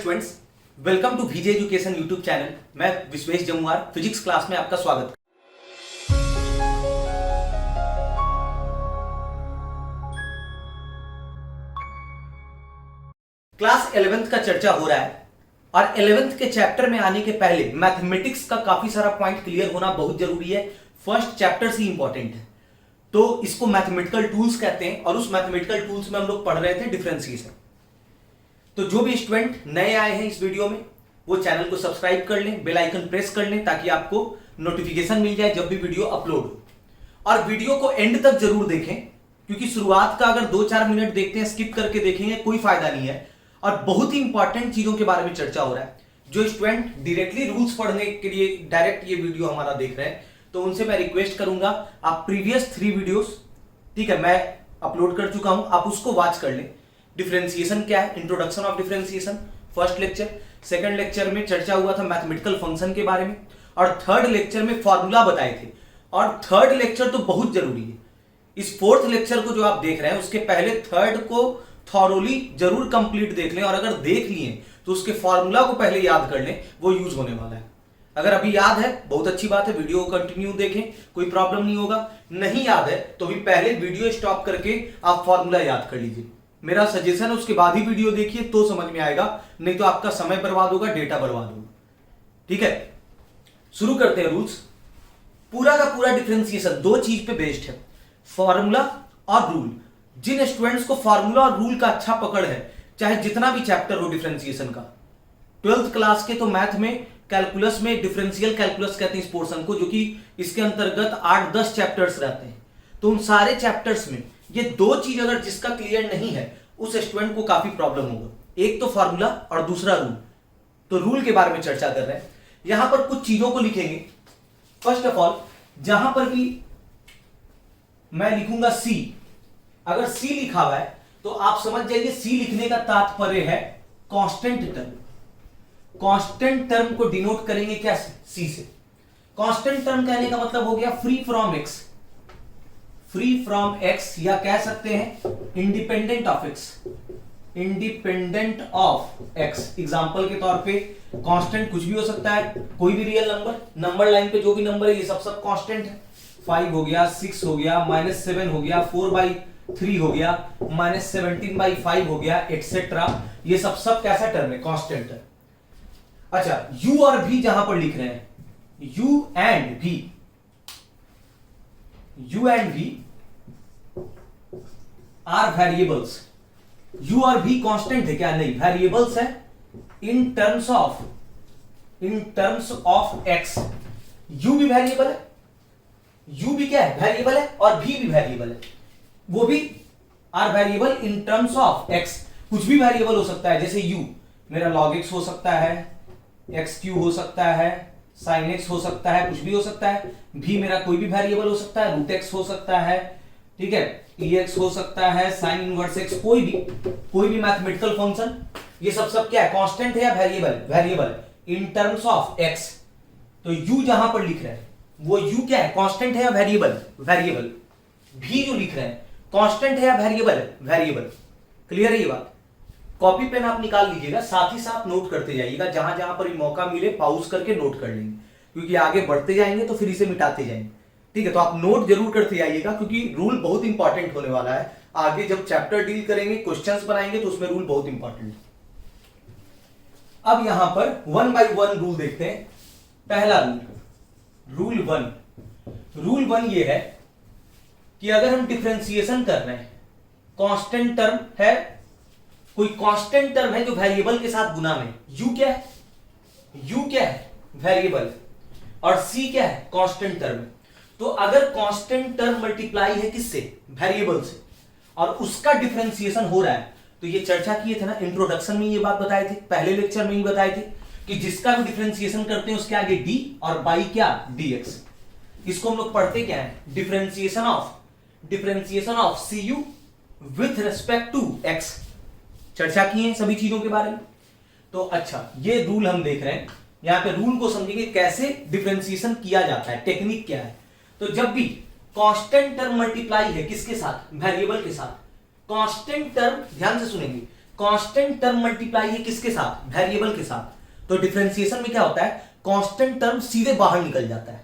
Students, welcome to VJ education YouTube channel. मैं Vishwesh Jamuar physics class में आपका स्वागत। क्लास 11th का चर्चा हो रहा है और 11th के चैप्टर में आने के पहले मैथमेटिक्स का काफी सारा पॉइंट क्लियर होना बहुत जरूरी है। फर्स्ट चैप्टर से इंपॉर्टेंट है, तो इसको मैथमेटिकल टूल्स कहते हैं और उस मैथमेटिकल टूल्स में हम लोग पढ़ रहे थे डिफरेंशिएशन। तो जो भी स्टूडेंट नए आए हैं इस वीडियो में वो चैनल को सब्सक्राइब कर लें, बेल आइकन प्रेस कर लें ताकि आपको नोटिफिकेशन मिल जाए जब भी वीडियो अपलोड हो। और वीडियो को एंड तक जरूर देखें, क्योंकि शुरुआत का अगर 2-4 मिनट देखते हैं स्किप करके देखेंगे कोई फायदा नहीं है। और बहुत ही इंपॉर्टेंट चीजों के बारे में चर्चा हो रहा है। जो स्टूडेंट डायरेक्टली रूल्स पढ़ने के लिए डायरेक्ट ये वीडियो हमारा देख रहे हैं, तो उनसे मैं रिक्वेस्ट करूंगा आप प्रीवियस 3 वीडियोस, ठीक है, मैं अपलोड कर चुका हूं, आप उसको वॉच कर लें। डिफरेंशिएशन क्या है, introduction of differentiation first lecture. Second lecture में चर्चा हुआ था मैथमेटिकल फंक्शन के बारे में और थर्ड लेक्चर में फॉर्मूला बताए थे। और थर्ड लेक्चर तो बहुत जरूरी है। इस फोर्थ लेक्चर को जो आप देख रहे हैं उसके पहले थर्ड को थॉरोली जरूर कंप्लीट देख लें, और अगर देख लिए तो उसके फॉर्मूला को पहले याद कर लें, वो यूज होने वाला है। अगर अभी याद है बहुत अच्छी बात है, वीडियो को कंटिन्यू देखें, कोई प्रॉब्लम नहीं होगा। नहीं याद है तो भी पहले वीडियो स्टॉप करके आप फॉर्मूला याद कर लीजिए। मेरा सजेशन है उसके बाद ही वीडियो देखिए तो समझ में आएगा, नहीं तो आपका समय बर्बाद होगा, डेटा बर्बाद होगा। ठीक है, शुरू करते हैं रूल्स। पूरा का पूरा डिफरेंशिएशन 2 चीज पे बेस्ड है, फॉर्मूला और रूल। जिन स्टूडेंट्स को फॉर्मूला और रूल का अच्छा पकड़ है, चाहे जितना भी चैप्टर हो डिफरेंशिएशन का, 12th क्लास के तो मैथ में कैलकुलस में डिफरेंशियल कैलकुलस कहते हैं इस पोर्शन को, जो कि इसके अंतर्गत 8-10 चैप्टर्स रहते हैं। तो उन सारे चैप्टर्स में ये 2 चीज अगर जिसका क्लियर नहीं है उस स्टूडेंट को काफी प्रॉब्लम होगा। एक तो फॉर्मूला और दूसरा रूल। तो रूल के बारे में चर्चा कर रहे हैं। यहां पर कुछ चीजों को लिखेंगे। फर्स्ट ऑफ ऑल, जहां पर भी मैं लिखूंगा सी, अगर सी लिखा हुआ है तो आप समझ जाइए सी लिखने का तात्पर्य है कांस्टेंट टर्म। कांस्टेंट टर्म को डिनोट करेंगे क्या, सी से। कांस्टेंट टर्म कहने का मतलब हो गया free from x, free from x, या कह सकते हैं independent of x, independent of x. Example के तौर पे कांस्टेंट कुछ भी हो सकता है, कोई भी रियल नंबर, नंबर लाइन पे जो भी नंबर है ये सब कांस्टेंट है। 5 हो गया, 6 हो गया, -7 हो गया, 4/3 हो गया, -17/5 हो गया, एटसेट्रा। ये सब कैसा टर्म है, कांस्टेंट है। अच्छा, यू और भी जहां पर लिख रहे हैं, यू एंड भी, u and v are variables। u और v कांस्टेंट है क्या, नहीं, वेरिएबल्स है इन टर्म्स ऑफ x। u भी वेरिएबल है, u भी क्या है, वेरिएबल है, और v भी वेरिएबल है, वो भी are variable in terms of x। कुछ भी वेरिएबल हो सकता है, जैसे u मेरा log x हो सकता है, xq हो सकता है, sin x हो सकता है, कुछ भी हो सकता है। भी मेरा कोई भी वेरिएबल हो सकता है, √x हो सकता है, ठीक है, ex हो सकता है, sin इनवर्स x, कोई भी मैथमेटिकल फंक्शन, ये सब क्या है, कांस्टेंट है या variable, variable in terms of x। तो u जहां पर लिख रहे हैं वो u क्या है, कांस्टेंट है या वेरिएबल, वेरिएबल। भी जो लिख रहे हैं कांस्टेंट है या वेरिएबल, वेरिएबल। क्लियर है ये बात। कॉपी पेन आप निकाल लीजिएगा, साथ ही साथ नोट करते जाइएगा, जहां जहां पर मौका मिले पॉज करके नोट कर लेंगे, क्योंकि आगे बढ़ते जाएंगे तो फिर इसे मिटाते जाएंगे। ठीक है, तो आप नोट जरूर करते जाइएगा, क्योंकि रूल बहुत इंपॉर्टेंट होने वाला है। आगे जब चैप्टर डील करेंगे, क्वेश्चंस बनाएंगे, तो उसमें रूल बहुत इंपॉर्टेंट है। अब यहां पर 1 by 1 रूल देखते हैं। पहला रूल 1, रूल 1 ये है कि अगर हम डिफरेंशिएशन कर रहे हैं, कांस्टेंट टर्म है, कोई कांस्टेंट टर्म है जो वेरिएबल के साथ गुना में, u क्या है, u क्या है, वेरिएबल, और c क्या है, कांस्टेंट टर्म। तो अगर कांस्टेंट टर्म मल्टीप्लाई है किससे, वेरिएबल से, और उसका डिफरेंशिएशन हो रहा है, तो ये चर्चा किए थे ना, इंट्रोडक्शन में ये बात बताए थे, पहले लेक्चर में ही बताए थे कि जिसका भी डिफरेंशिएशन करते हैं उसके आगे d और बाई क्या, dx। इसको हम लोग पढ़ते क्या है, differentiation of cu with respect to x। चर्चा की है सभी चीजों के बारे में। तो अच्छा, ये रूल हम देख रहे हैं, यहां पे रूल को समझेंगे कैसे डिफरेंशिएशन किया जाता है, टेक्निक क्या है। तो जब भी कांस्टेंट टर्म मल्टीप्लाई है किसके साथ, वेरिएबल के साथ, कांस्टेंट टर्म ध्यान से सुनेंगे, कांस्टेंट टर्म मल्टीप्लाई है किसके साथ, वेरिएबल के साथ। तो डिफरेंशिएशन में क्या होता है, कांस्टेंट टर्म सीधे बाहर निकल जाता है।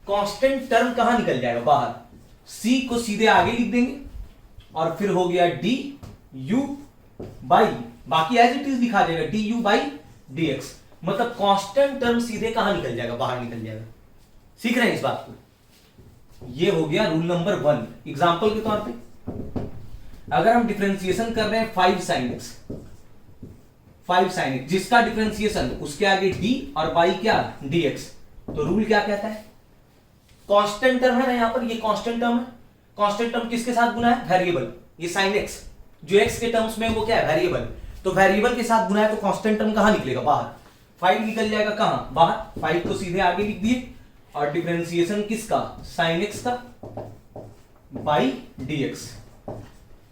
कांस्टेंट टर्म कहां निकल जाएगा, बाहर। सी को सीधे आगे लिख देंगे और फिर हो गया डी यू बाई, बाकी एज इट इज लिखा जाएगा D you by D x. मतलब कांस्टेंट टर्म सीधे कहां निकल जाएगा, बाहर निकल जाएगा। सीख रहे हैं इस बात को। ये हो गया रूल नंबर 1। एग्जांपल के तौर पे अगर हम डिफरेंशिएशन कर रहे हैं 5 sin x, 5 sin x जिसका डिफरेंशिएशन उसके आगे d और बाई क्या dx, तो रूल क्या कहता है, कांस्टेंट टर्म है ना, यहां पर ये कांस्टेंट टर्म है। कांस्टेंट टर्म किसके साथ गुना है, वेरिएबल। ये sin x जो x के टर्म्स में वो क्या है, वेरिएबल। तो वेरिएबल के साथ गुना है तो कांस्टेंट टर्म कहां निकलेगा, बाहर। 5 निकल जाएगा कहां, बाहर। 5 को सीधे आगे लिख दिए और डिफरेंशिएशन किसका, sin x का बाई dx।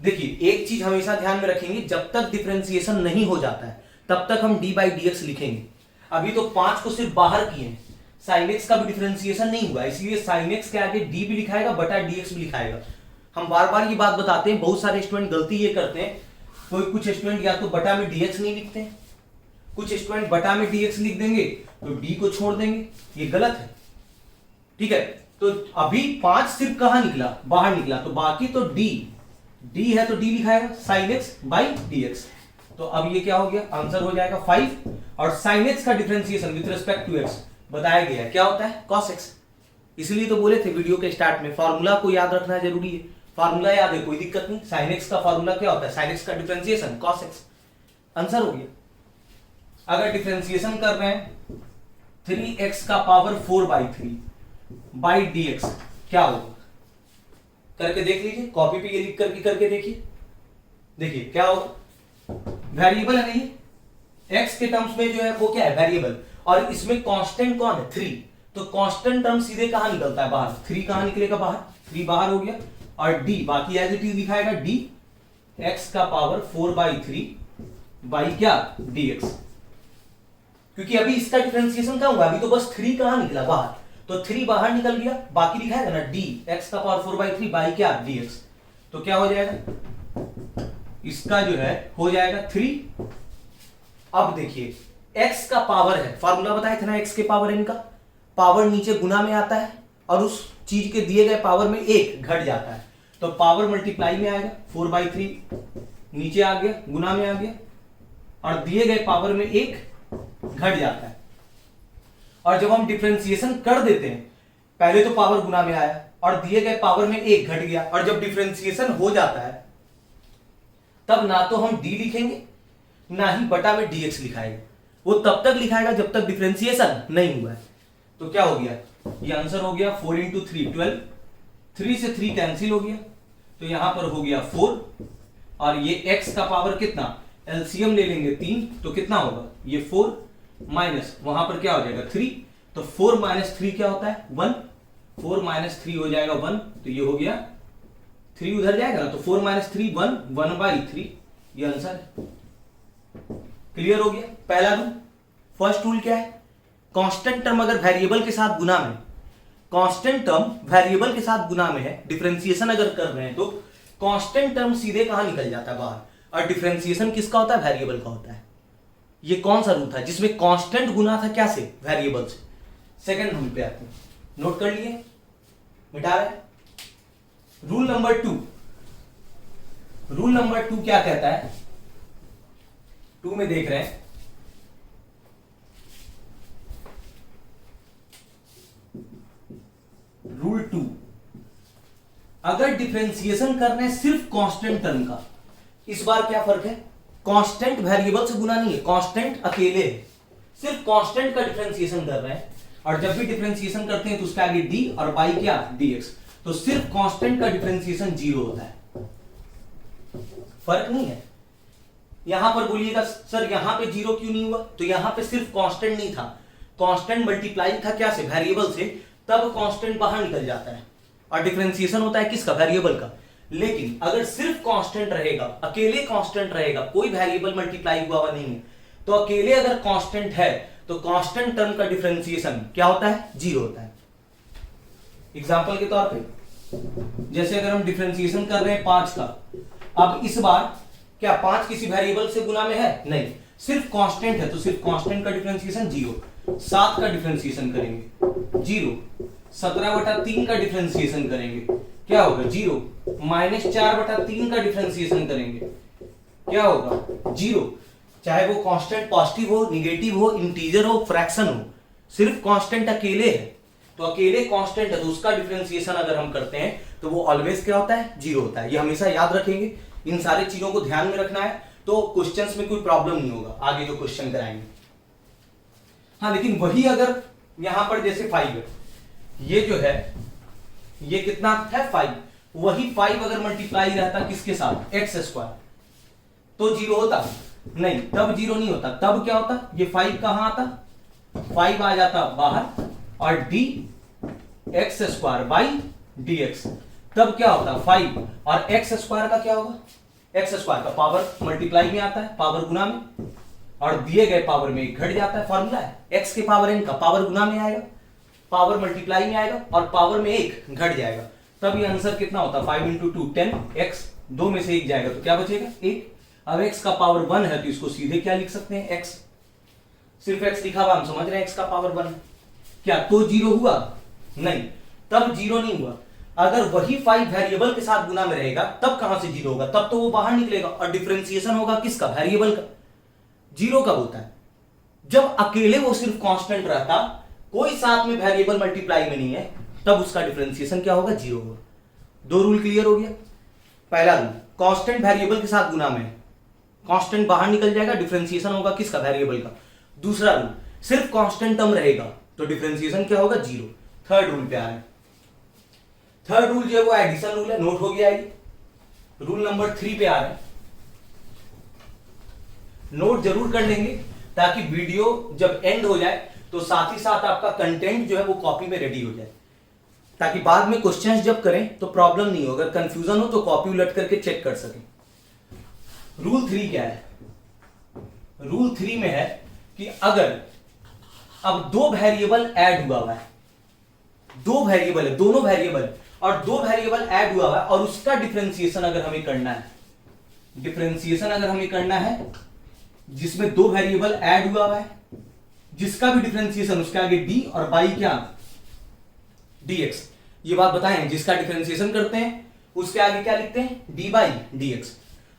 देखिए एक चीज हमेशा ध्यान में रखेंगे, जब तक डिफरेंशिएशन नहीं हो जाता है तब तक हम d बाई डी एक्स लिखेंगे। अभी तो 5 को सिर्फ बाहर किए हैं, sin x का भी डिफरेंशिएशन नहीं हुआ, इसलिए sin x के आगे d भी लिखाएगा बटा dx भी लिखाएगा। हम बार बार ये बात बताते हैं, बहुत सारे स्टूडेंट गलती ये करते हैं, कुछ स्टूडेंट या तो बटा में dx नहीं लिखते हैं, कुछ स्टूडेंट बटा में dx लिख देंगे तो d को छोड़ देंगे, ये गलत है। ठीक है, तो अभी 5 सिर्फ कहां निकला, बाहर निकला, तो बाकी तो d है तो d लिखाएगा sin x by dx। तो अब ये क्या हो गया, आंसर हो जाएगा 5। और sin x का differentiation with respect to x बताया गया है, क्या होता है, cos x। इसलिए तो बोले थे वीडियो के स्टार्ट में, फार्मूला को याद रखना जरूरी है। फार्मूला याद है कोई दिक्कत नहीं। sin x का फार्मूला क्या होता है, sin x का डिफरेंशिएशन cos x। आंसर हो गया। अगर डिफरेंशिएशन कर रहे हैं 3x का पावर 4/3 बाई dx, क्या होगा, करके देख लीजिए, कॉपी पे ये लिख करके देखिए। देखिए क्या होगा, वेरिएबल है नहीं, x के टर्म्स में जो है वो क्या है, वेरिएबल, और इसमें कांस्टेंट कौन है, 3। तो कांस्टेंट टर्म सीधे कहां निकलता है, बाहर। 3 कहां निकलेगा, बाहर। 3 बाहर हो गया और d बाकी एज इट इज लिखाएगा d x का पावर 4/3 बाई क्या dx, क्योंकि अभी इसका डिफरेंशिएशन क्या हुआ, अभी तो बस 3 कहां निकला, बाहर। तो 3 बाहर निकल गया, बाकी लिखाएगा ना d x का पावर 4/3 बाई क्या dx। तो क्या हो जाएगा, इसका जो है हो जाएगा 3। अब देखिए x का पावर है, फार्मूला बताया था ना, x के पावर n का पावर नीचे गुना में आता है और उस चीज के दिए गए पावर में 1 घट जाता है, तो पावर मल्टीप्लाई में आएगा, 4/3 नीचे आ गया, गुना में आ गया, और दिए गए पावर में 1 घट जाता है। और जब हम डिफरेंशिएशन कर देते हैं, पहले तो पावर गुना में आया और दिए गए पावर में 1 घट गया, और जब डिफरेंशिएशन हो जाता है तब ना तो हम d लिखेंगे ना ही बटा में dx लिखाएगा, वो तब तक लिखाएगा जब तक डिफरेंशिएशन नहीं हुआ है। तो क्या हो गया, ये आंसर हो गया 4 × 3 12, 3 से 3 कैंसिल हो गया, तो यहां पर हो गया 4, और ये x का पावर कितना, एलसीएम ले लेंगे 3, तो कितना होगा, ये 4 माइनस वहां पर क्या हो जाएगा 3, तो 4 - 3 क्या होता है 1, 4 - 3 हो जाएगा 1, तो ये हो गया 3 उधर जाएगा ना, तो 4 - 3 1, 1/3, ये आंसर है। क्लियर हो गया पहला रूल। फर्स्ट रूल क्या है, कांस्टेंट टर्म अगर वेरिएबल के साथ गुना में, कांस्टेंट टर्म वेरिएबल के साथ गुना में है, डिफरेंशिएशन अगर कर रहे हैं तो कांस्टेंट टर्म सीधे कहां निकल जाता है, बाहर, और डिफरेंशिएशन किसका होता है, वेरिएबल का होता है। ये कौन सा रूल था जिसमें कांस्टेंट गुना था क्या से, वेरिएबल से। सेकंड रूल पे आते हैं, नोट कर लिए, मिटा रहे। रूल नंबर 2, रूल नंबर 2 क्या कहता है, 2 में देख रहे हैं, रूल 2, अगर डिफरेंशिएशन करना है सिर्फ कांस्टेंट टर्म का, इस बार क्या फर्क है, कांस्टेंट वेरिएबल से गुना नहीं है, कांस्टेंट अकेले है, सिर्फ कांस्टेंट का डिफरेंशिएशन कर रहे हैं, और जब भी डिफरेंशिएशन करते हैं तो उसके आगे d और बाई क्या dx, तो सिर्फ कांस्टेंट का डिफरेंशिएशन 0 होता है, फर्क नहीं है। यहां पर बोलिएगा सर यहां पे 0 क्यों नहीं हुआ, तो यहां पे सिर्फ कांस्टेंट नहीं था, कांस्टेंट मल्टीप्लाई था क्या से, वेरिएबल से, तब कांस्टेंट बाहर निकल जाता है और डिफरेंशिएशन होता है किसका, वेरिएबल का। लेकिन अगर सिर्फ कांस्टेंट रहेगा, अकेले कांस्टेंट रहेगा, कोई वेरिएबल मल्टीप्लाई हुआ नहीं है, तो अकेले अगर कांस्टेंट है तो कांस्टेंट टर्म का डिफरेंशिएशन क्या होता है, 0 होता है। एग्जांपल के तौर पे जैसे अगर हम डिफरेंशिएशन कर रहे हैं 5 का, अब इस बार क्या 5 किसी वेरिएबल से गुना में है? नहीं, सिर्फ कांस्टेंट है तो सिर्फ कांस्टेंट का डिफरेंशिएशन 0। 7 का डिफरेंशिएशन करेंगे 0। 17/3 का डिफरेंशिएशन करेंगे क्या होगा? 0। -4/3 का डिफरेंशिएशन करेंगे क्या होगा? 0। चाहे वो कांस्टेंट पॉजिटिव हो, निगेटिव हो, इंटीजर हो, फ्रैक्शन हो, सिर्फ कांस्टेंट अकेले है तो अकेले कांस्टेंट है तो उसका डिफरेंशिएशन अगर हम करते हैं तो वो ऑलवेज क्या होता है? 0 होता है। ये हमेशा याद रखेंगे, इन सारे चीजों को ध्यान में रखना है तो क्वेश्चंस में कोई प्रॉब्लम नहीं होगा आगे जो क्वेश्चन कराएंगे। हाँ, लेकिन वही अगर यहां पर जैसे 5 है, ये जो है ये कितना है? 5। वही 5 अगर मल्टीप्लाई रहता किसके साथ? x² तो 0 होता? नहीं, तब 0 नहीं होता। तब क्या होता? ये 5 कहां आता? 5 आ जाता बाहर और dx²/dx। तब क्या होता? 5 और x² का क्या होगा? x² का पावर मल्टीप्लाई में आता है, पावर गुना में, और दिए गए पावर में घट जाता है। फॉर्मूला है x के पावर n का पावर गुना में आएगा, पावर मल्टीप्लाई में आएगा और पावर में 1 घट जाएगा। तब ये आंसर कितना होता? 5 × 2 10, x 2 में से 1 जाएगा तो क्या बचेगा? 1। अब x का पावर 1 है तो इसको सीधे क्या लिख सकते हैं? x। सिर्फ x लिखा हुआ हम समझ रहे हैं x का पावर 1 है। क्या तो 0 हुआ? नहीं, तब 0 नहीं हुआ। अगर वही 5 वेरिएबल के साथ गुना में रहेगा तब कहां से 0 होगा? तब तो वो बाहर निकलेगा और डिफरेंशिएशन होगा किसका? वेरिएबल का। 0 कब होता है? जब अकेले वो सिर्फ कांस्टेंट रहता, कोई साथ में वेरिएबल मल्टीप्लाई में नहीं है, तब उसका डिफरेंशिएशन क्या होगा? 0 होगा। 2 रूल क्लियर हो गया। पहला रूल, कांस्टेंट वेरिएबल के साथ गुना में है, कांस्टेंट बाहर निकल जाएगा, डिफरेंशिएशन होगा किसका? वेरिएबल का। दूसरा रूल, सिर्फ कांस्टेंट टर्म रहेगा तो डिफरेंशिएशन क्या होगा? 0। थर्ड रूल पे आ रहे हैं। थर्ड रूल जो है वो एडिशन रूल है, नोट हो गया ये। रूल नंबर 3 पे आ रहे हैं, नोट जरूर कर लेंगे ताकि वीडियो जब एंड हो जाए तो साथ ही साथ आपका कंटेंट जो है वो कॉपी में रेडी हो जाए, ताकि बाद में क्वेश्चंस जब करें तो प्रॉब्लम नहीं हो। अगर कंफ्यूजन हो तो कॉपी उलट करके चेक कर सकें। रूल 3 क्या है? रूल 3 में है कि अगर अब 2 वेरिएबल ऐड हुआ है, 2 वेरिएबल है, दोनों वेरिएबल है और 2 वेरिएबल ऐड हुआ है और उसका डिफरेंशिएशन अगर हमें करना है, डिफरेंशिएशन अगर हमें करना है जिसमें 2 वेरिएबल ऐड हुआ है, जिसका भी डिफरेंशिएशन उसके आगे d और बाई क्या? dx। ये बात बताएं, जिसका डिफरेंशिएशन करते हैं उसके आगे क्या लिखते हैं? d/dx।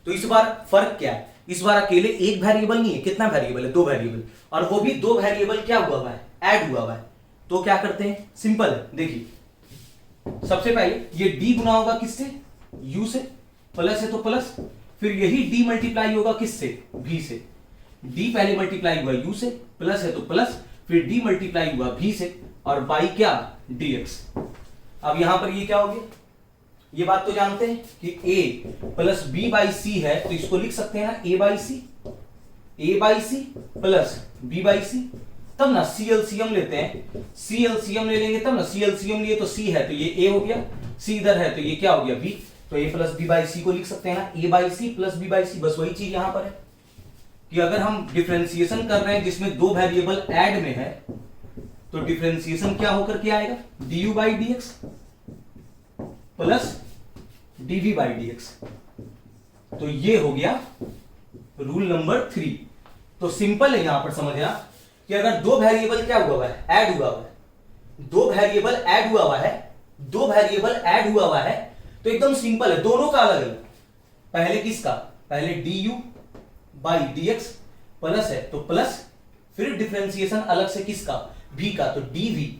तो इस बार फर्क क्या है? इस बार अकेले एक वेरिएबल नहीं है, कितना वेरिएबल है? 2 वेरिएबल, और वो भी 2 वेरिएबल क्या हुआ है? ऐड हुआ है। तो क्या करते हैं? सिंपल है, देखिए सबसे पहले ये d गुना होगा किससे? u से, प्लस है तो प्लस, फिर यही d मल्टीप्लाई होगा किससे? v से। d पहले मल्टीप्लाई हुआ u से, प्लस है तो प्लस, फिर d मल्टीप्लाई हुआ v से, और बाई क्या? dx। अब यहां पर ये क्या हो गया? ये बात तो जानते हैं कि a प्लस b/c है तो इसको लिख सकते हैं ना a/c प्लस b/c। तब ना c LCM लेते हैं, c LCM ले लेंगे तब ना, c LCM लिए तो c है तो ये a हो गया, c इधर है तो ये क्या हो गया? b। तो a प्लस b/c को लिख सकते हैं ना a/c प्लस b/c। बस वही चीज यहां पर है कि अगर हम डिफरेंशिएशन कर रहे हैं जिसमें 2 वेरिएबल ऐड में है तो डिफरेंशिएशन क्या होकर के आएगा? du/dx plus dv/dx। तो ये हो गया रूल नंबर 3। तो सिंपल है यहां पर समझना कि अगर 2 वेरिएबल क्या हुआ है? ऐड हुआ है, 2 वेरिएबल ऐड हुआ है, 2 वेरिएबल ऐड हुआ है तो एकदम सिंपल है, दोनों का अलग अलग। पहले किसका? पहले du/dx प्लस है तो प्लस, फिर डिफरेंशिएशन अलग से किसका? v का, तो dv/dx।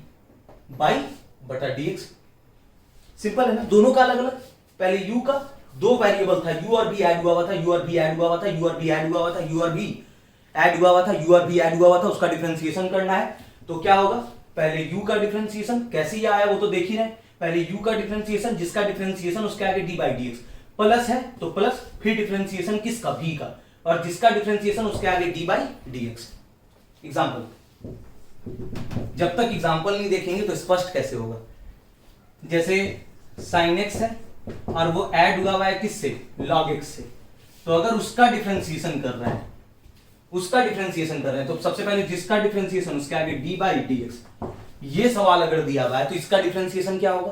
सिंपल है ना, दोनों का अलग अलग। पहले u का 2 वेरिएबल था, u और v ऐड हुआ था, u और v ऐड हुआ था, u और v ऐड हुआ था, u और v ऐड हुआ था, u और v ऐड हुआ था, उसका डिफरेंशिएशन करना है तो क्या होगा? पहले u का डिफरेंशिएशन, कैसे आया वो तो देख ही रहे, पहले u का डिफरेंशिएशन, जिसका डिफरेंशिएशन उसके आगे d/dx, प्लस है तो प्लस, फिर डिफरेंशिएशन किसका? v का, और जिसका डिफरेंशिएशन उसके आगे d/dx। एग्जांपल, जब तक एग्जांपल नहीं देखेंगे तो स्पष्ट कैसे होगा? जैसे sin x है और वो ऐड हुआ है किससे? log x से। तो अगर उसका डिफरेंशिएशन कर रहे हैं, उसका डिफरेंशिएशन कर रहे हैं तो सबसे पहले जिसका डिफरेंशिएशन उसके आगे d/dx। ये सवाल अगर दिया हुआ है तो इसका डिफरेंशिएशन क्या होगा?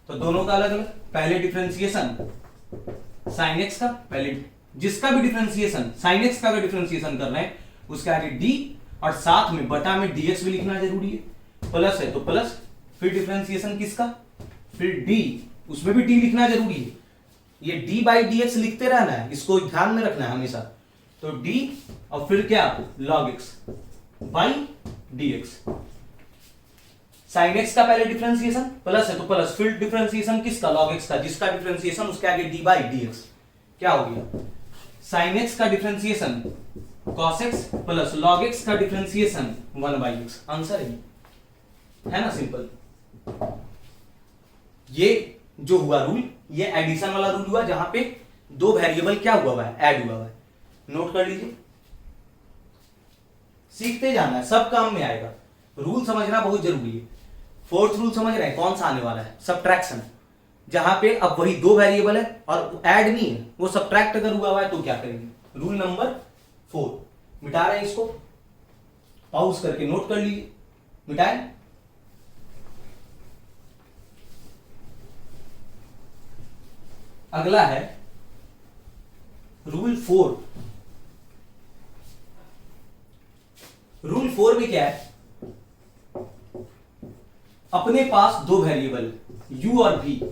तो दोनों का अलग अलग। पहले डिफरेंशिएशन sin x का, पहले जिसका भी डिफरेंशिएशन sin x का अगर डिफरेंशिएशन कर रहे हैं उसके आगे d और साथ में बटा में dx भी लिखना जरूरी है। प्लस है तो प्लस, फिर डिफरेंशिएशन किसका, फिर d, उसमें भी d लिखना जरूरी है। ये d बाई dx लिखते रहना है, इसको ध्यान में रखना है हमेशा। तो d और फिर क्या log x by dx। sin x का पहले डिफरेंशिएशन प्लस है तो प्लस, फिर डिफरेंशिएशन किसका, log x का, जिसका डिफरेंशिएशन उसके आगे d बाई dx। क्या हो गया, sin x का differentiation cos x plus log x का डिफरेंशिएशन 1 बाई x। आंसर है ना, सिंपल। ये जो हुआ रूल, ये एडिशन वाला रूल हुआ जहां पे दो वेरिएबल क्या हुआ है, ऐड हुआ है। नोट कर लीजिए, सीखते जाना है, सब काम में आएगा। रूल समझना बहुत जरूरी है। फोर्थ रूल समझ रहे हैं कौन सा आने वाला है, सब्ट्रैक्शन, जहां पे अब वही दो वेरिएबल है और ऐड नहीं है, वो सब्ट्रैक्ट अगर हुआ है तो क्या करेंगे। रूल नंबर 4 मिटा रहे हैं, इसको पॉज करके नोट कर लीजिए, मिटाएं। अगला है रूल 4। रूल 4 में क्या है, अपने पास दो वेरिएबल u और v,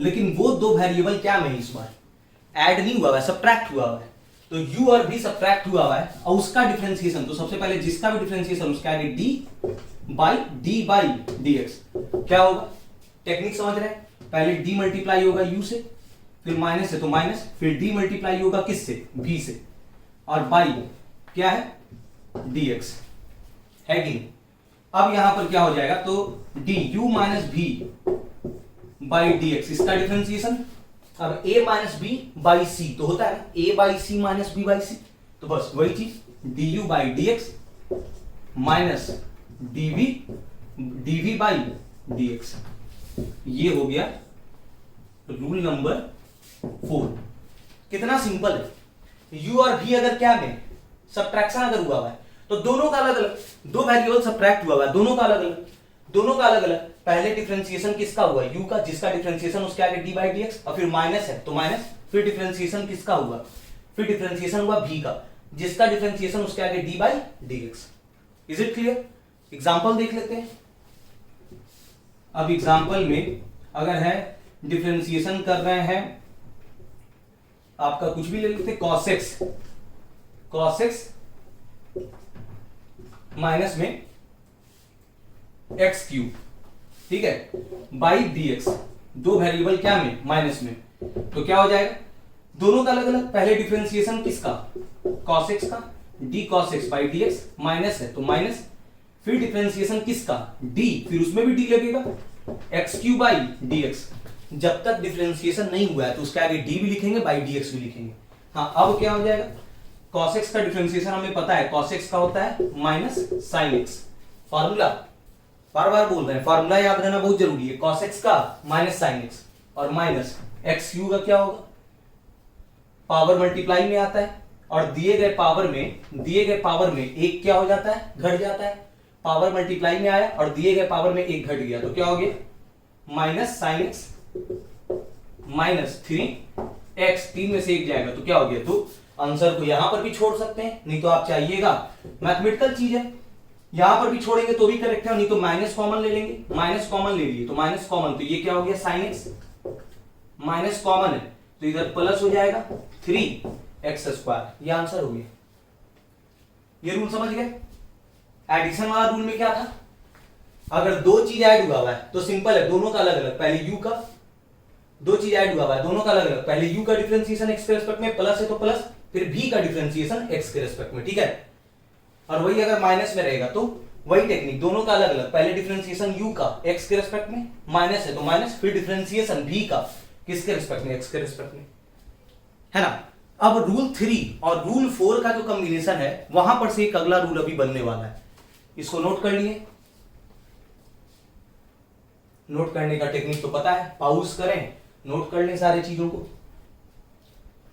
लेकिन वो दो वेरिएबल क्या में इस बार ऐड नहीं हुआ है, सब्ट्रैक्ट हुआ है। तो u और v सब्ट्रैक्ट हुआ है और उसका डिफरेंशिएशन, तो सबसे पहले जिसका भी डिफरेंशिएशन उसके आगे d बाई dx क्या होगा। टेक्निक समझ रहे हैं, पहले d मल्टीप्लाई होगा u से, फिर माइनस है तो माइनस, फिर d मल्टीप्लाई होगा किससे, v से, और बाई क्या है dx, है कि नहीं। अब यहां पर क्या हो जाएगा, तो du minus v by dx, इसका डिफरेंशिएशन। अब a minus b by c तो होता है ना, a by c minus b by c, तो बस वही चीज du by dx minus dv by dx। ये हो गया रूल नंबर 4। कितना सिंपल है। u और v अगर क्या में सब्ट्रैक्शन अगर हुआ है तो दोनों का अलग अलग, दो वेरिएबल सब्ट्रैक्ट हुआ है, दोनों का अलग अलग, दोनों का अलग अलग। पहले डिफरेंशिएशन किसका हुआ, u का, जिसका डिफरेंशिएशन उसके आगे d बाई dx, और फिर माइनस है तो माइनस, फिर डिफरेंशिएशन किसका हुआ, फिर डिफरेंशिएशन हुआ v का, जिसका डिफरेंशिएशन उसके आगे d by dx। Is it clear. Example देख लेते हैं। अब एग्जांपल में अगर है डिफरेंशिएशन कर रहे हैं, आपका कुछ भी ले लेते, cos x माइनस में एक्स क्यूब, ठीक है, बाई dx, दो वेरिएबल क्या में, माइनस में, तो क्या हो जाएगा, दोनों का अलग अलग। पहले डिफरेंशिएशन किसका, cos x का, d cos x by dx, minus है तो माइनस, फिर डिफरेंशिएशन किसका, d, फिर उसमें भी d लगेगा, x क्यूब बाई dx। जब तक डिफरेंशिएशन नहीं हुआ है तो उसके आगे d भी लिखेंगे, बाई dx भी लिखेंगे। हाँ, अब क्या हो जाएगा, cos x का डिफरेंशिएशन हमें पता है, cos x का होता है माइनस sin x। फार्मूला बार बार बोल रहे हैं, फार्मूला याद रहना बहुत जरूरी है। cos x का माइनस sin x और माइनस x क्यू का क्या होगा, पावर मल्टीप्लाई में आता है, और दिए गए पावर में एक क्या हो जाता है, घट जाता है। पावर मल्टीप्लाई में आया और दिए गए पावर में एक घट गया, तो क्या हो गया, minus sin x minus 3x, 3 में से एक जाएगा तो क्या हो गया। तो आंसर को यहां पर भी छोड़ सकते हैं, नहीं तो आप चाहिएगा, मैथमेटिकल चीज है, यहां पर भी छोड़ेंगे तो भी करेक्ट है, नहीं तो माइनस कॉमन ले लेंगे, माइनस कॉमन ले लिए तो माइनस कॉमन, तो ये क्या हो गया sin x, माइनस कॉमन है तो इधर प्लस हो जाएगा 3x²। ये आंसर हो गया। ये रूल समझ गए। एडिशन वाला रूल में क्या था, अगर दो चीज ऐड हुआ है तो सिंपल है, दोनों का अलग अलग, पहले u का, दो चीज ऐड हुआ है दोनों का अलग अलग, पहले u का डिफरेंशिएशन x के रिस्पेक्ट में, प्लस है तो प्लस, फिर v का डिफरेंशिएशन x के रिस्पेक्ट में, ठीक है। और वही अगर माइनस में रहेगा तो वही टेक्निक, दोनों का अलग अलग, पहले डिफरेंशिएशन u का x के रिस्पेक्ट में, माइनस है तो माइनस, फिर डिफरेंशिएशन v का किसके रिस्पेक्ट में, x के रिस्पेक्ट में, है ना। अब रूल 3 और रूल 4 का जो कॉम्बिनेशन है, वहां पर से एक अगला रूल अभी बनने वाला है, इसको नोट कर लिए। नोट करने का टेक्निक तो पता है, पॉज करें, नोट कर लें सारी चीजों को।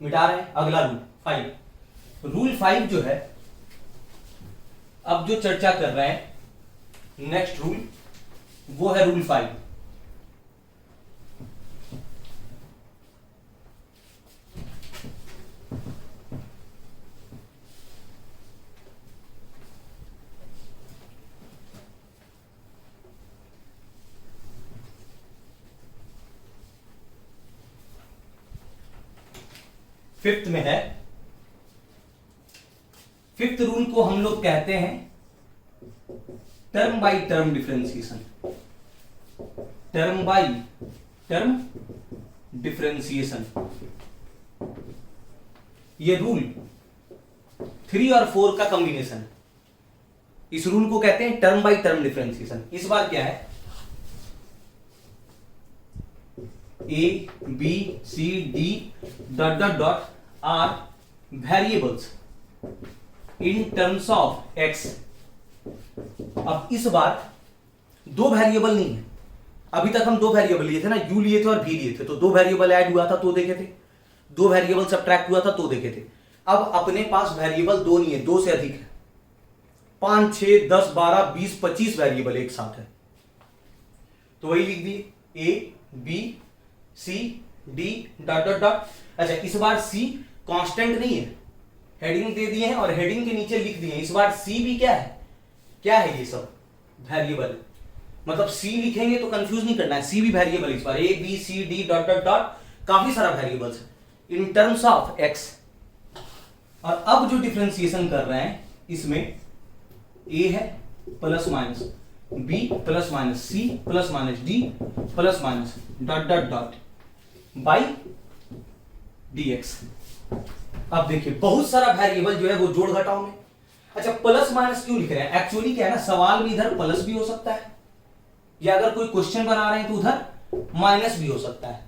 मिटा रहे हैं अगला रूल 5। रूल 5 जो है, अब जो चर्चा कर रहे हैं नेक्स्ट रूल, वो है रूल 5। फिफ्थ में है, फिफ्थ रूल को हम लोग कहते हैं term by term differentiation. Term by term differentiation, ये रूल 3 और 4 का कॉम्बिनेशन, इस रूल को कहते हैं टर्म बाय टर्म डिफरेंशिएशन। इस बार क्या है, A B C D dot dot dot are variables in terms of x. अब इस बार दो वेरिएबल नहीं है, अभी तक हम दो वेरिएबल लिए थे ना, यू लिए थे और भी लिए थे, तो दो वेरिएबल ऐड हुआ था तो देखे थे, दो वेरिएबल सब्ट्रैक्ट हुआ था तो देखे थे। अब अपने पास वेरिएबल दो नहीं है, दो से अधिक है, 5 6 10 12 20 25 वेरिएबल एक साथ है, तो वही लिख दिए A B C D dot dot dot. अच्छा इस बार सी कांस्टेंट नहीं है, हेडिंग दे दिए हैं और हेडिंग के नीचे लिख दिए हैं, इस बार सी भी क्या है, क्या है ये सब वेरिएबल, मतलब सी लिखेंगे तो कंफ्यूज नहीं करना है, सी भी वेरिएबल इस बार, A B C D dot dot dot, काफी सारा वेरिएबल्स है इन टर्म्स ऑफ एक्स। और अब जो डिफरेंशिएशन कर रहे हैं इसमें ए है plus minus, B plus minus, C plus minus, D plus minus dot dot dot by dx. अब देखिए बहुत सारा वेरिएबल जो है वो जोड़ घटाओ में। अच्छा प्लस माइनस क्यों लिख रहे हैं, एक्चुअली क्या है ना, सवाल में इधर प्लस भी हो सकता है, या अगर कोई क्वेश्चन बना रहे हैं तो उधर माइनस भी हो सकता है।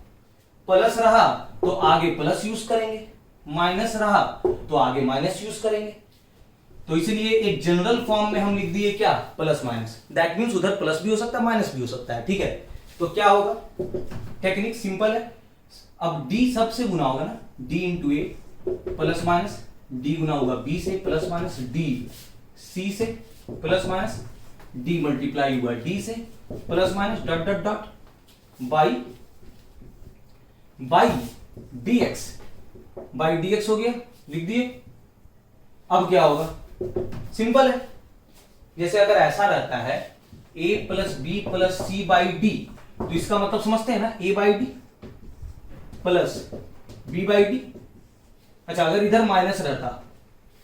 प्लस रहा तो आगे प्लस यूज करेंगे, माइनस रहा तो आगे माइनस यूज करेंगे, तो इसलिए एक जनरल फॉर्म में हम लिख दिए क्या, प्लस माइनस। दैट मींस उधर प्लस भी हो सकता है माइनस भी हो सकता है, ठीक है। तो क्या होगा, टेक्निक सिंपल है, अब डी सबसे गुना होगा ना, D into A plus minus, D गुना होगा बी से प्लस माइनस, डी सी से प्लस माइनस, डी मल्टीप्लाई हुआ डी से plus minus dot dot dot by dx, by dx हो गया, लिख दिए। अब क्या होगा, सिंपल है, जैसे अगर ऐसा रहता है a plus B plus C by D, तो इसका मतलब समझते हैं ना, a by D plus b by D. अच्छा अगर इधर माइनस रहता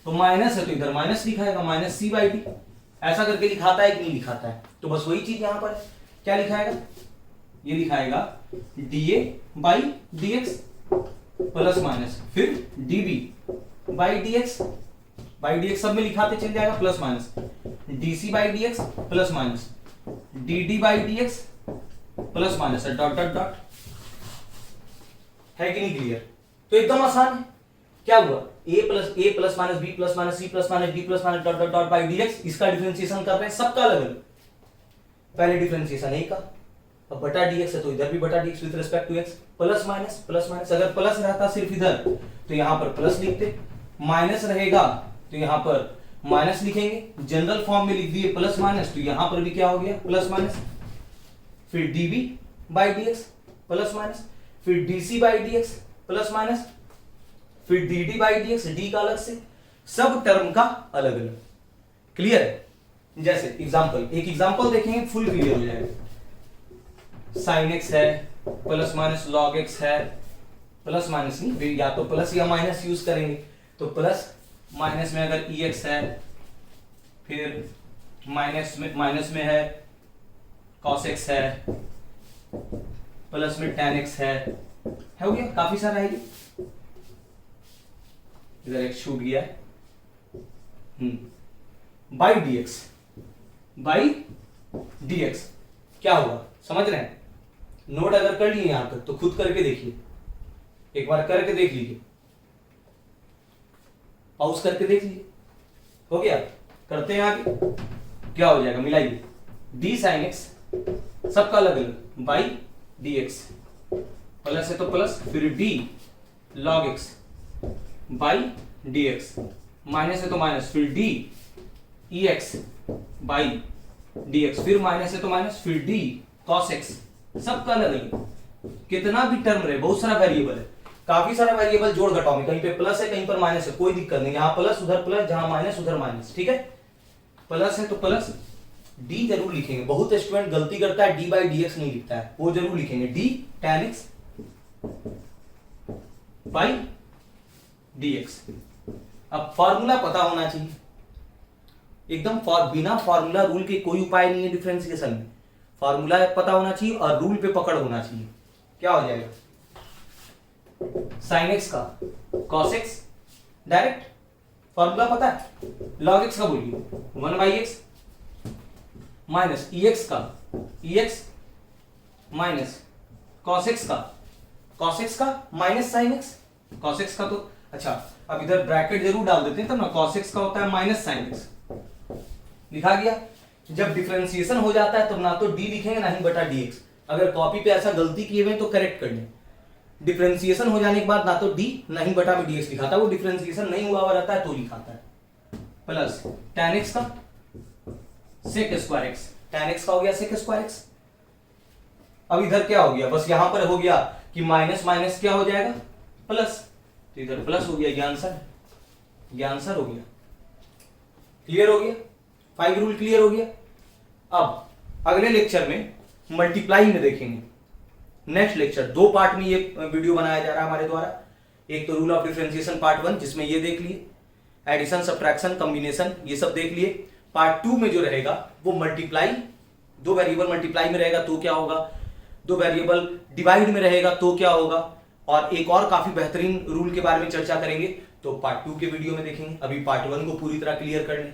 तो माइनस है तो इधर माइनस लिखाएगा, माइनस सी बाई डी, ऐसा करके लिखाता है कि नहीं लिखाता है, तो बस वही चीज यहां पर है, क्या लिखाएगा, ये लिखाएगा dA by dx plus minus, फिर dB by dx, by dx सब में लिखाते चल जाएगा plus minus, dC by dx plus minus, dd by dx plus minus, dot dot dot, है कि नहीं क्लियर। तो एकदम आसान है, क्या हुआ, a plus minus b plus minus c plus minus d plus minus dot dot dot by dx, इसका डिफरेंशिएशन कर रहे हैं, सबका अलग अलग। पहले डिफरेंशिएशन a का, अब बटा dx है तो इधर भी बटा dx with respect to x, plus minus, अगर प्लस रहता सिर्फ इधर तो यहां पर प्लस लिखते, माइनस रहेगा तो यहां पर माइनस लिखेंगे, जनरल फॉर्म में लिख दिए प्लस माइनस, तो यहां पर भी क्या हो गया प्लस माइनस, फिर dB by dx plus minus, फिर dC by dx plus minus, फिर dd बाई dx, d का अलग से, सब टर्म का अलग अलग। क्लियर है। जैसे एग्जांपल, एक एग्जांपल देखेंगे फुल क्लियर हो जाएगा। साइन एक्स है प्लस माइनस लॉग एक्स है, प्लस माइनस नहीं, या तो प्लस या माइनस यूज करेंगे, तो प्लस माइनस में अगर ई एक्स है, फिर माइनस में है कॉस एक्स है, प्लस में टेन एक्स है, हो गया, काफी सारा है ये। इधर एक छूट गया है, बाई डीएक्स, बाई डीएक्स क्या होगा समझ रहे हैं। नोट अगर कर लिए यहां तक तो खुद करके देखिए, एक बार करके देख लीजिए, पॉज करके देख लीजिए, हो गया। करते हैं आगे, क्या हो जाएगा, मिलाइए, डी साइन एक्स सबका अलग अलग बाई डी एक्स, प्लस है तो प्लस, फिर D log x by D x, minus है तो माइनस, फिर D E x by D x, फिर माइनस है तो माइनस, फिर डी कॉस एक्स, सबका अलग अलग। कितना भी टर्म रहे, बहुत सारा वेरिएबल है, काफी सारा वेरिएबल जोड़ घटाओ में, कहीं पे प्लस है कहीं पर माइनस है, कोई दिक्कत नहीं, यहाँ प्लस उधर प्लस, जहां माइनस उधर माइनस, ठीक है। प्लस है तो प्लस, डी जरूर लिखेंगे, बहुत स्टूडेंट गलती करता है डी बाई डी एक्स नहीं लिखता है, वो जरूर लिखेंगे, D tan x by dx। अब फॉर्मूला पता होना चाहिए एकदम, बिना फॉर्मूला रूल के कोई उपाय नहीं है डिफरेंशिएशन में। फॉर्मूला पता होना चाहिए और रूल पे पकड़ होना चाहिए। क्या हो जाएगा, साइन एक्स का कॉस एक्स, डायरेक्ट फॉर्मूला पता है। लॉग एक्स का बोलिए 1/x माइनस ई एक्स का ई एक्स माइनस कॉस एक्स का minus sine x. Cos x का तो अच्छा, अब इधर ब्रैकेट जरूर डाल देते हैं तब ना, कॉस एक्स का होता है माइनस साइन एक्स, लिखा गया। जब डिफरेंशिएशन हो जाता है तब ना तो डी लिखेंगे ना ही बटा dx। अगर कॉपी पे ऐसा गलती किए हुए तो करेक्ट कर लें। डिफरेंशिएशन हो जाने के बाद ना तो डी नहीं बटा में dx लिखाता है, वो डिफरेंशिएशन नहीं हुआ रहता है तो लिखाता है, प्लस tan x का sec square x, tan x का हो गया sec स्क्वायर x। अब इधर क्या हो गया, बस यहां पर हो गया कि माइनस माइनस क्या हो जाएगा प्लस, तो इधर प्लस हो गया, ये आंसर हो गया। क्लियर हो गया, 5 रूल क्लियर हो गया। अब अगले लेक्चर में मल्टीप्लाई में देखेंगे। नेक्स्ट लेक्चर 2 पार्ट में ये वीडियो बनाया जा रहा है हमारे द्वारा। एक तो रूल ऑफ डिफरेंशिएशन पार्ट 1 जिसमें ये देख लिए, एडिशन सब्ट्रैक्शन कॉम्बिनेशन ये सब देख लिए। पार्ट 2 में जो रहेगा वो मल्टीप्लाई, 2 वेरिएबल मल्टीप्लाई में रहेगा तो क्या होगा, 2 वेरिएबल डिवाइड में रहेगा तो क्या होगा, और एक और काफी बेहतरीन रूल के बारे में चर्चा करेंगे तो पार्ट 2 के वीडियो में देखेंगे। अभी पार्ट 1 को पूरी तरह क्लियर कर लें।